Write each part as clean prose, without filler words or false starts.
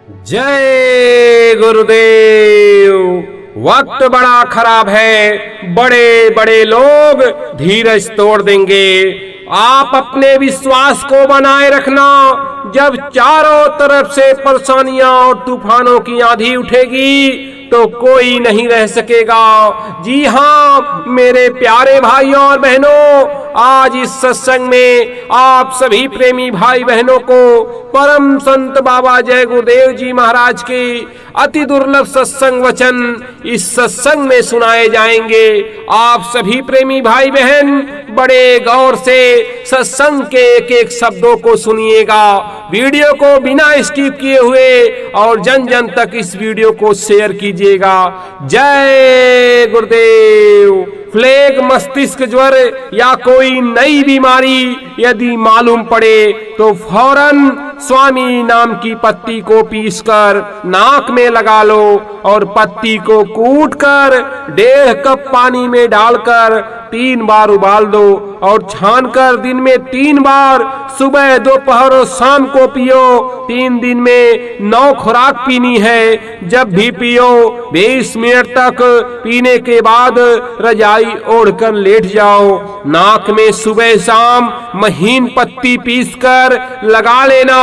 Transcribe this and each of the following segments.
जय गुरुदेव। वक्त बड़ा खराब है, बड़े बड़े लोग धीरज तोड़ देंगे। आप अपने विश्वास को बनाए रखना। जब चारों तरफ से परेशानियां और तूफानों की आंधी उठेगी तो कोई नहीं रह सकेगा। जी हाँ मेरे प्यारे भाइयों और बहनों, आज इस सत्संग में आप सभी प्रेमी भाई बहनों को परम संत बाबा जय गुरुदेव जी महाराज के अति दुर्लभ सत्संग वचन इस सत्संग में सुनाए जाएंगे। आप सभी प्रेमी भाई बहन बड़े गौर से सत्संग के एक एक शब्दों को सुनिएगा। वीडियो को बिना स्किप किए हुए और जन जन तक इस वीडियो को शेयर कीजिएगा। जय गुरुदेव। प्लेग, मस्तिष्क ज्वर या कोई नई बीमारी यदि मालूम पड़े तो फौरन स्वामी नाम की पत्ती को पीसकर नाक में लगा लो और पत्ती को कूटकर 1.5 कप पानी में डालकर 3 बार उबाल दो और छानकर दिन में 3 बार सुबह, दोपहर और शाम को पियो। 3 दिन में 9 खुराक पीनी है। जब भी पियो 20 मिनट तक पीने के बाद रजाई ओढ़कर लेट जाओ। नाक में सुबह शाम महीन पत्ती पीसकर लगा लेना।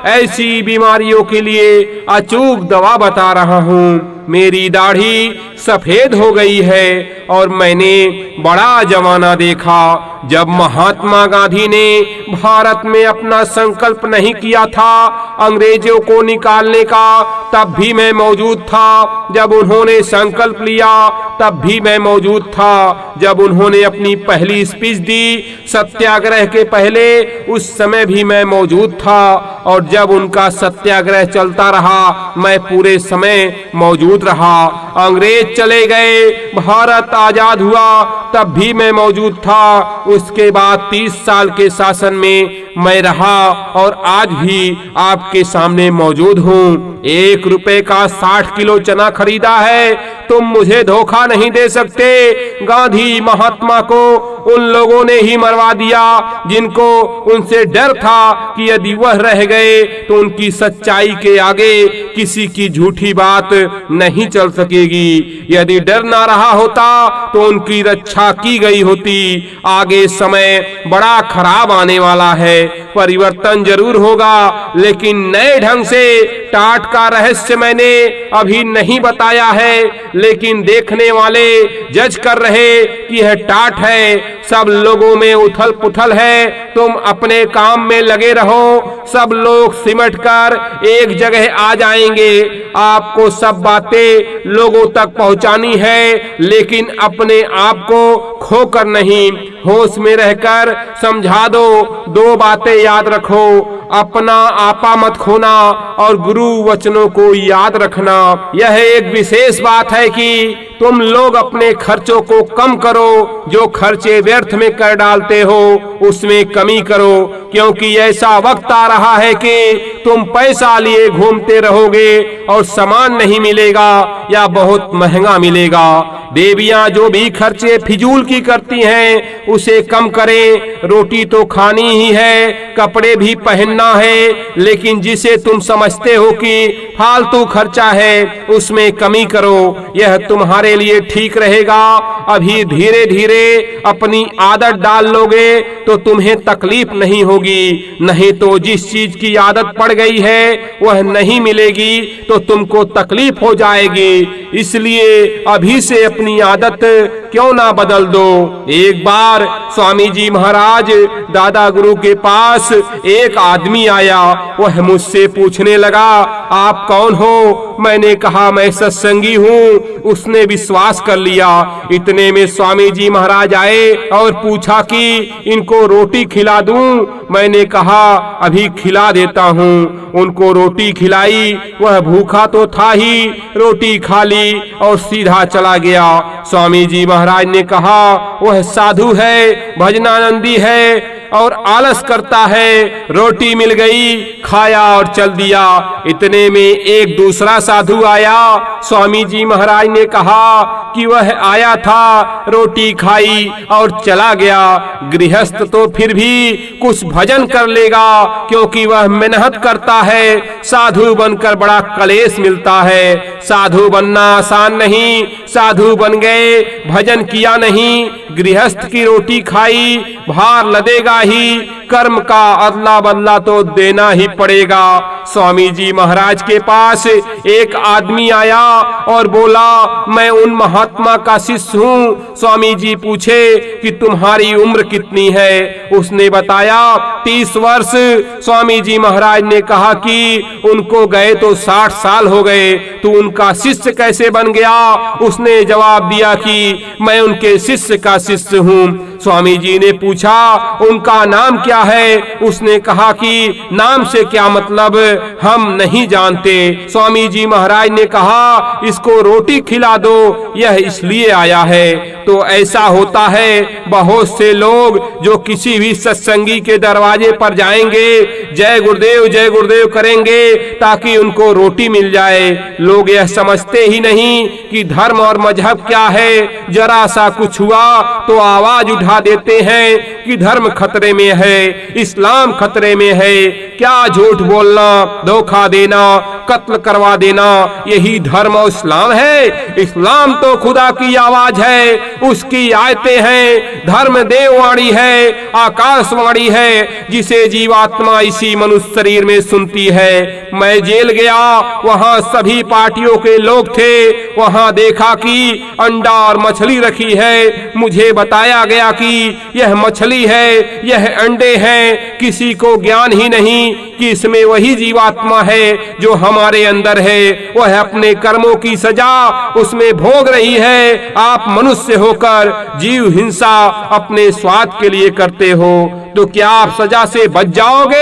ऐसी बीमारियों के लिए अचूक दवा बता रहा हूँ। मेरी दाढ़ी सफेद हो गई है और मैंने बड़ा जमाना देखा जब महात्मा गांधी ने भारत में अपना संकल्प नहीं किया था अंग्रेजों को निकालने का, तब भी मैं मौजूद था। जब उन्होंने संकल्प लिया तब भी मैं मौजूद था। जब उन्होंने अपनी पहली स्पीच दी सत्याग्रह के पहले, उस समय भी मैं मौजूद था। और जब उनका सत्याग्रह चलता रहा मैं पूरे समय मौजूद रहा। अंग्रेज चले गए, भारत आजाद हुआ, तब भी मैं मौजूद था। उसके बाद 30 साल के शासन में मैं रहा और आज भी आपके सामने मौजूद हूँ। 1 रुपए का 60 किलो चना खरीदा है। तुम मुझे धोखा नहीं दे सकते। गांधी महात्मा को उन लोगों ने ही मरवा दिया जिनको उनसे डर था कि यदि वह रह गए तो उनकी सच्चाई के आगे किसी की झूठी बात नहीं चल सकेगी। यदि डर ना रहा होता तो उनकी रक्षा की गई होती। आगे समय बड़ा खराब आने वाला है। परिवर्तन जरूर होगा लेकिन नए ढंग से। टाट का रहस्य मैंने अभी नहीं बताया है लेकिन देखने वाले जज कर रहे कि यह टाट है। सब लोगों में उथल पुथल है। तुम अपने काम में लगे रहो। सब लोग सिमट कर एक जगह आ जाएंगे। आपको सब बातें लोगों तक पहुंचानी है लेकिन अपने आप को खोकर नहीं, होश में रहकर समझा दो। 2 बातें याद रखो, अपना आपा मत खोना और गुरु वचनों को याद रखना। यह एक विशेष बात है कि तुम लोग अपने खर्चों को कम करो। जो खर्चे व्यर्थ में कर डालते हो उसमें कमी करो, क्योंकि ऐसा वक्त आ रहा है कि तुम पैसा लिए घूमते रहोगे और सामान नहीं मिलेगा या बहुत महंगा मिलेगा। देवियां जो भी खर्चे फिजूल की करती हैं उसे कम करें। रोटी तो खानी ही है, कपड़े भी पहनना है, लेकिन जिसे तुम समझते हो कि फालतू खर्चा है उसमें कमी करो। यह तुम्हारे लिए ठीक रहेगा। अभी धीरे धीरे अपनी आदत डाल लोगे तो तुम्हें तकलीफ नहीं होगी। नहीं तो जिस चीज की आदत पड़ गई है वह नहीं मिलेगी तो तुमको तकलीफ हो जाएगी। इसलिए अभी से अपनी आदत क्यों ना बदल दो। एक बार स्वामी जी महाराज दादा गुरु के पास एक आदमी आया। वह मुझसे पूछने लगा, आप कौन हो? मैंने कहा मैं सत्संगी हूँ। उसने विश्वास कर लिया। इतने में स्वामी जी महाराज आए और पूछा कि इनको रोटी खिला दूं। मैंने कहा अभी खिला देता हूँ। उनको रोटी खिलाई। वह भूखा तो था ही, रोटी खा ली और सीधा चला गया। स्वामी जी महाराज ने कहा वह साधु है, भजनानंदी है, और आलस करता है। रोटी मिल गई, खाया और चल दिया। इतने में एक दूसरा साधु आया। स्वामी जी महाराज ने कहा कि वह आया था, रोटी खाई और चला गया। गृहस्थ तो फिर भी कुछ भजन कर लेगा, क्योंकि वह मेहनत करता है। साधु बनकर बड़ा क्लेश मिलता है। साधु बनना आसान नहीं। साधु बन गए, भजन किया नहीं, गृहस्थ की रोटी खाई, भार लदेगा ही। कर्म का अदला बदला तो देना ही पड़ेगा। स्वामी जी महाराज के पास एक आदमी आया और बोला, मैं उन महात्मा का शिष्य हूँ। स्वामी जी पूछे कि तुम्हारी उम्र कितनी है? उसने बताया 30 वर्ष। स्वामी जी महाराज ने कहा कि उनको गए तो 60 साल हो गए, तो उनका शिष्य कैसे बन गया? उसने जवाब दिया कि मैं उनके शिष्य का शिष्य हूँ। स्वामी जी ने पूछा, उनका नाम क्या है? उसने कहा कि नाम से क्या मतलब, हम नहीं जानते। स्वामी जी महाराज ने कहा, इसको रोटी खिला दो, यह इसलिए आया है। तो ऐसा होता है, बहुत से लोग जो किसी भी सत्संगी के दरवाजे पर जाएंगे, जय गुरुदेव करेंगे ताकि उनको रोटी मिल जाए। लोग यह समझते ही नहीं कि धर्म और मजहब क्या है। जरा सा कुछ हुआ तो आवाज उठा देते हैं कि धर्म खतरे में है, इस्लाम खतरे में है। क्या झूठ बोलना, धोखा देना, कत्ल करवा देना, यही धर्म और इस्लाम है? इस्लाम तो खुदा की आवाज है, उसकी आयतें हैं। धर्म देववाणी है, आकाशवाणी है, जिसे जीवात्मा इसी मनुष्य शरीर में सुनती है। मैं जेल गया, वहाँ सभी पार्टियों के लोग थे। वहाँ देखा कि अंडा और मछली रखी है। मुझे बताया गया कि यह मछली है, यह अंडे हैं। किसी को ज्ञान ही नहीं कि इसमें वही जीवात्मा है जो हमारे अंदर है। वह अपने कर्मों की सजा उसमें भोग रही है। आप मनुष्य होकर जीव हिंसा अपने स्वार्थ के लिए करते हो, तो क्या आप सजा से बच जाओगे?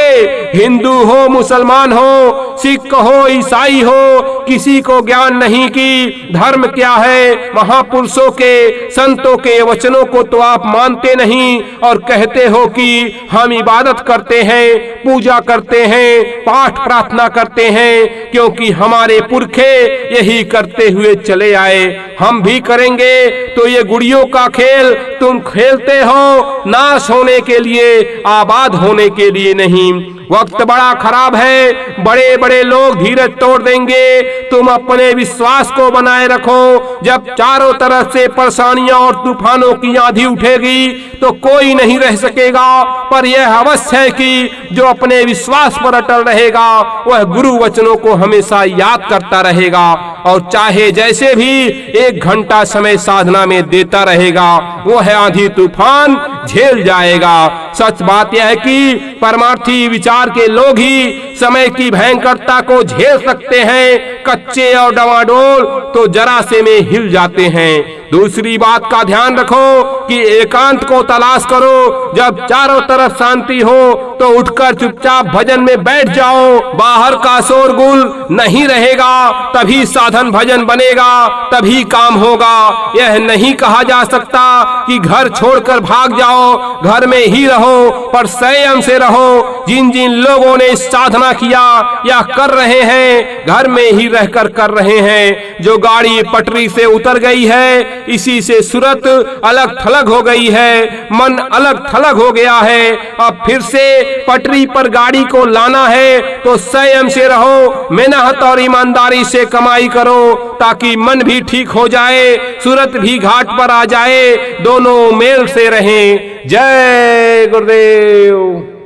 हिंदू हो, मुसलमान हो, सिख हो, ईसाई हो, किसी को ज्ञान नहीं कि धर्म क्या है। महापुरुषों के, संतों के वचनों को तो आप मानते नहीं और कहते हो कि हम इबादत करते हैं, पूजा करते हैं, पाठ प्रार्थना करते हैं, क्योंकि हमारे पुरखे यही करते हुए चले आए, हम भी करेंगे। तो ये गुड़ियों का खेल तुम खेलते हो नाश होने के लिए, आबाद होने के लिए नहीं। वक्त बड़ा खराब है, बड़े बड़े लोग धीरज तोड़ देंगे। तुम अपने विश्वास को बनाए रखो। जब चारों तरफ से परेशानियां और तूफानों की आंधी उठेगी तो कोई नहीं रह सकेगा। पर यह अवश्य है कि जो अपने विश्वास पर अटल रहेगा वह गुरु वचनों को हमेशा याद करता रहेगा, और चाहे जैसे भी 1 घंटा समय साधना में देता रहेगा, वो है आंधी तूफान झेल जाएगा। सच बात यह है कि परमार्थी विचार के लोग ही समय की भयंकरता को झेल सकते हैं। कच्चे और डवाडोल तो जरा से में हिल जाते हैं। दूसरी बात का ध्यान रखो कि एकांत को तलाश करो। जब चारों तरफ शांति हो तो उठकर चुपचाप भजन में बैठ जाओ। बाहर का शोरगुल नहीं रहेगा, तभी साधन भजन बनेगा, तभी काम होगा। यह नहीं कहा जा सकता कि घर छोड़कर भाग जाओ, घर में ही रहो, पर संयम से रहो। जिन जिन लोगों ने साधना किया या कर रहे हैं, घर में ही रहकर कर रहे हैं। जो गाड़ी पटरी से उतर गई है, इसी से सूरत अलग थलग हो गई है, मन अलग थलग हो गया है। अब फिर से पटरी पर गाड़ी को लाना है तो संयम से रहो, मेहनत और ईमानदारी से कमाई करो, ताकि मन भी ठीक हो जाए, सूरत भी घाट पर आ जाए, दोनों मेल से रहें। जय गुरुदेव।